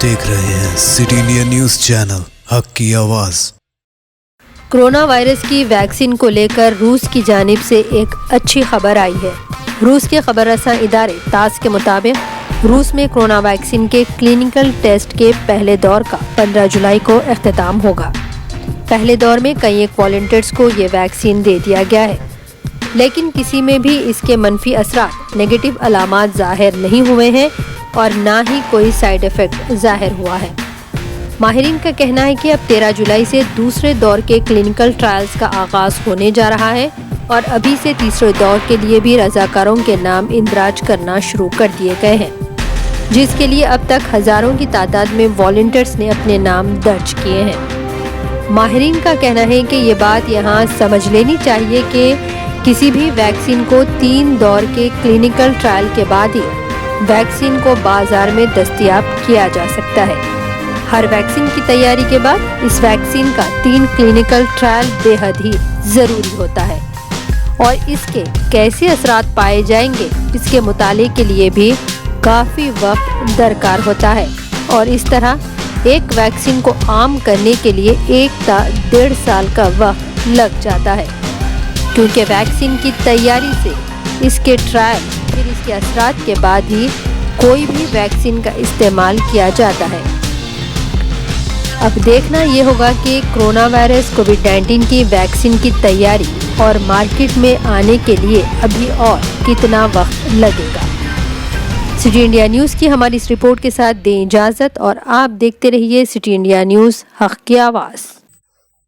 देख रहे हैं सिटी इंडिया न्यूज़ चैनल हक की आवाज़। कोरोना वायरस की वैक्सीन को लेकर रूस की जानिब से एक अच्छी खबर आई है। रूस के खबर रसां इदारे तास के मुताबिक रूस में कोरोना वैक्सीन के क्लिनिकल टेस्ट के पहले दौर का 15 जुलाई को इख्तिताम होगा। पहले दौर में कई एक वॉलंटियर्स को ये वैक्सीन दे दिया गया है, लेकिन किसी में भी इसके मनफी असरात नेगेटिव अलामात ज़ाहिर नहीं हुए हैं और ना ही कोई साइड इफ़ेक्ट ज़ाहिर हुआ है। माहिरीन का कहना है कि अब 13 जुलाई से दूसरे दौर के क्लिनिकल ट्रायल्स का आगाज़ होने जा रहा है और अभी से तीसरे दौर के लिए भी रज़ाकारों के नाम इंदराज करना शुरू कर दिए गए हैं, जिसके लिए अब तक हज़ारों की तादाद में वॉलंटियर्स ने अपने नाम दर्ज किए हैं। माहिरीन का कहना है कि ये बात यहाँ समझ लेनी चाहिए कि किसी भी वैक्सीन को 3 दौर के क्लिनिकल ट्रायल के बाद ही वैक्सीन को बाजार में दस्तयाब किया जा सकता है। हर वैक्सीन की तैयारी के बाद इस वैक्सीन का 3 क्लिनिकल ट्रायल बेहद ही ज़रूरी होता है और इसके कैसे असरात पाए जाएंगे इसके मुताले के लिए भी काफ़ी वक्त दरकार होता है और इस तरह एक वैक्सीन को आम करने के लिए 1 से 1.5 साल का वक्त लग जाता है, क्योंकि वैक्सीन की तैयारी से इसके ट्रायल फिर इसके असरात के बाद ही कोई भी वैक्सीन का इस्तेमाल किया जाता है। अब देखना ये होगा कि कोरोना वायरस कोविड-19 की वैक्सीन की तैयारी और मार्केट में आने के लिए अभी और कितना वक्त लगेगा। सिटी इंडिया न्यूज़ की हमारी इस रिपोर्ट के साथ दें इजाज़त और आप देखते रहिए सिटी इंडिया न्यूज़ हक की आवाज़।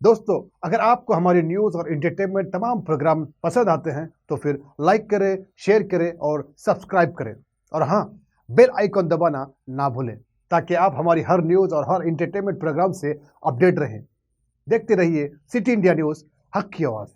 दोस्तों, अगर आपको हमारी न्यूज़ और एंटरटेनमेंट तमाम प्रोग्राम पसंद आते हैं तो फिर लाइक करें, शेयर करें और सब्सक्राइब करें और हाँ, बेल आइकॉन दबाना ना भूलें ताकि आप हमारी हर न्यूज़ और हर एंटरटेनमेंट प्रोग्राम से अपडेट रहें। देखते रहिए सिटी इंडिया न्यूज़ हक की आवाज़।